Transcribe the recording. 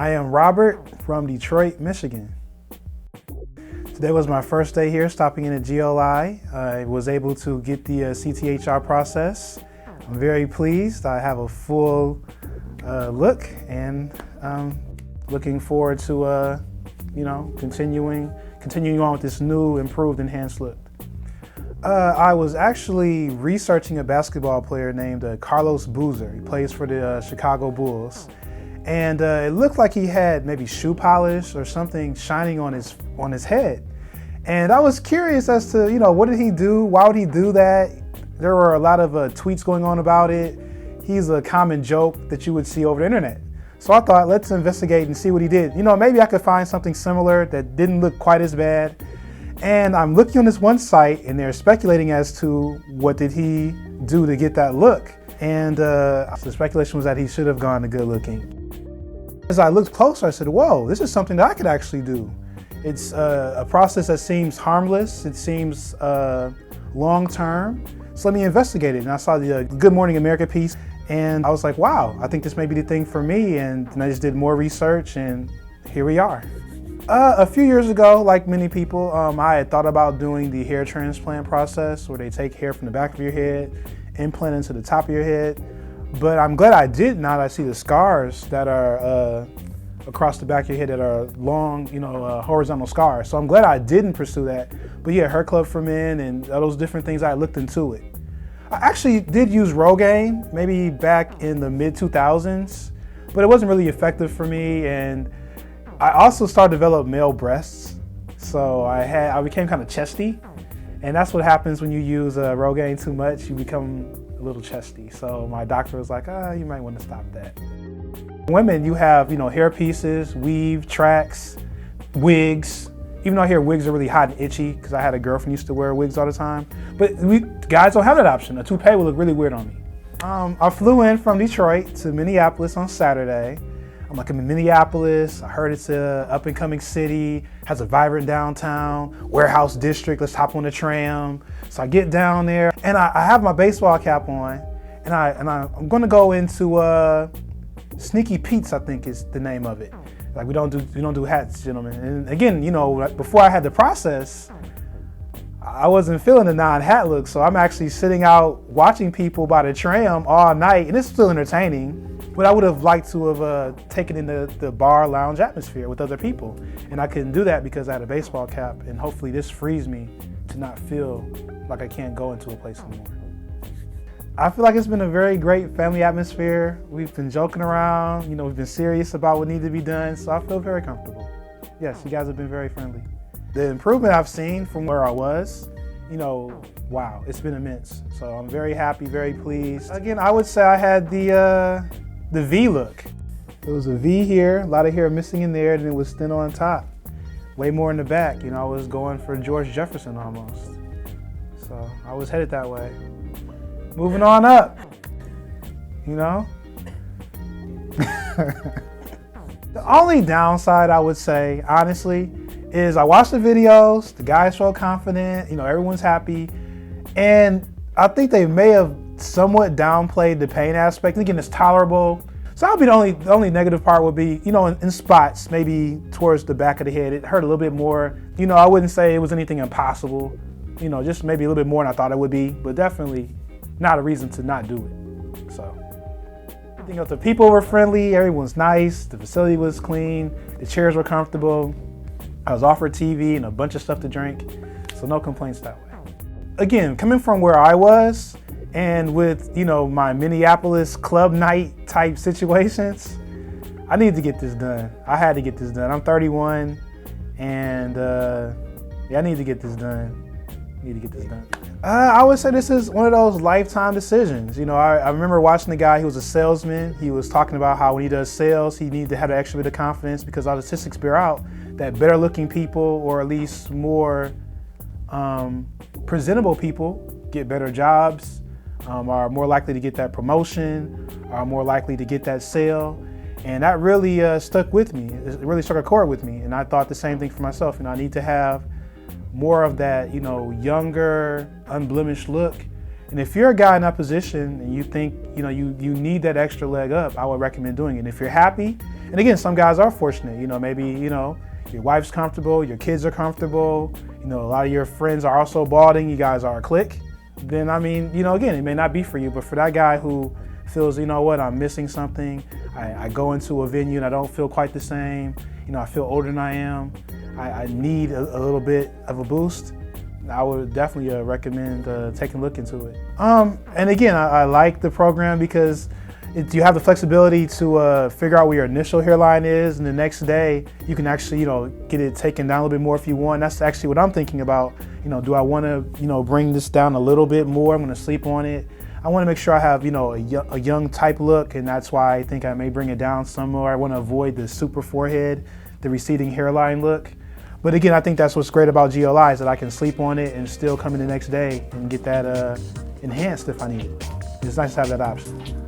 I am Robert from Detroit, Michigan. Today was my first day here stopping in at GLI. I was able to get the CTHR process. I'm very pleased. I have a full look and looking forward to continuing on with this new, improved, enhanced look. I was actually researching a basketball player named Carlos Boozer. He plays for the Chicago Bulls. And it looked like he had maybe shoe polish or something shining on his head. And I was curious as to, what did he do? Why would he do that? There were a lot of tweets going on about it. He's a common joke that you would see over the internet. So I thought, let's investigate and see what he did. Maybe I could find something similar that didn't look quite as bad. And I'm looking on this one site and they're speculating as to what did he do to get that look. And the speculation was that he should have gone to good looking. As I looked closer, I said, whoa, this is something that I could actually do. It's a process that seems harmless. It seems long-term. So let me investigate it. And I saw the Good Morning America piece and I was like, wow, I think this may be the thing for me. And I just did more research and here we are. A few years ago, like many people, I had thought about doing the hair transplant process where they take hair from the back of your head, implant into the top of your head. But I'm glad I did. Now that I see the scars that are across the back of your head that are long, horizontal scars. So I'm glad I didn't pursue that. But yeah, hair club for men and all those different things, I looked into it. I actually did use Rogaine, maybe back in the mid-2000s, but it wasn't really effective for me. And I also started to develop male breasts. So I became kind of chesty. And that's what happens when you use Rogaine too much, you become a little chesty. So my doctor was like, you might want to stop that. Women, you have, hair pieces, weave, tracks, wigs. Even though I hear wigs are really hot and itchy, because I had a girlfriend who used to wear wigs all the time. But guys don't have that option. A toupee would look really weird on me. I flew in from Detroit to Minneapolis on Saturday. I'm like, I'm in Minneapolis. I heard it's a up and coming city, has a vibrant downtown, warehouse district. Let's hop on the tram. So I get down there and I have my baseball cap on and I'm gonna go into Sneaky Pete's, I think is the name of it. Like we don't do hats, gentlemen. And again, before I had the process, I wasn't feeling the non-hat look. So I'm actually sitting out watching people by the tram all night and it's still entertaining. But I would have liked to have taken in the bar lounge atmosphere with other people. And I couldn't do that because I had a baseball cap and hopefully this frees me to not feel like I can't go into a place anymore. I feel like it's been a very great family atmosphere. We've been joking around, we've been serious about what needs to be done. So I feel very comfortable. Yes, you guys have been very friendly. The improvement I've seen from where I was, wow, it's been immense. So I'm very happy, very pleased. Again, I would say I had the V look. There was a V here, a lot of hair missing in there, and it was thin on top. Way more in the back. I was going for George Jefferson almost. So I was headed that way. Moving on up, The only downside I would say, honestly, is I watched the videos, the guys felt confident, everyone's happy. And I think they may have somewhat downplayed the pain aspect. Again, it's tolerable. So that would be the only negative part would be, in spots, maybe towards the back of the head, it hurt a little bit more. I wouldn't say it was anything impossible, just maybe a little bit more than I thought it would be, but definitely not a reason to not do it. So everything else, the people were friendly, everyone's nice, the facility was clean, the chairs were comfortable. I was offered TV and a bunch of stuff to drink, so no complaints that way. Again, coming from where I was and with, my Minneapolis club night type situations, I need to get this done. I had to get this done. I'm 31 and I need to get this done. I would say this is one of those lifetime decisions. I remember watching the guy, he was a salesman. He was talking about how when he does sales, he needs to have an extra bit of confidence because all the statistics bear out that better looking people, or at least more presentable people, get better jobs, are more likely to get that promotion, are more likely to get that sale. And that really stuck with me. It really struck a chord with me. And I thought the same thing for myself. I need to have more of that, younger, unblemished look. And if you're a guy in that position and you think, you need that extra leg up, I would recommend doing it. And if you're happy, and again, some guys are fortunate, maybe, your wife's comfortable, your kids are comfortable, a lot of your friends are also balding, you guys are a clique, then again, it may not be for you, but for that guy who feels, I'm missing something, I go into a venue and I don't feel quite the same, I feel older than I am, I need a little bit of a boost, I would definitely recommend taking a look into it. And again, I like the program because you have the flexibility to figure out where your initial hairline is, and the next day you can actually, get it taken down a little bit more if you want. That's actually what I'm thinking about. Do I want to, bring this down a little bit more? I'm going to sleep on it. I want to make sure I have, a young type look, and that's why I think I may bring it down some more. I want to avoid the super forehead, the receding hairline look. But again, I think that's what's great about GLI is that I can sleep on it and still come in the next day and get that enhanced if I need it. It's nice to have that option.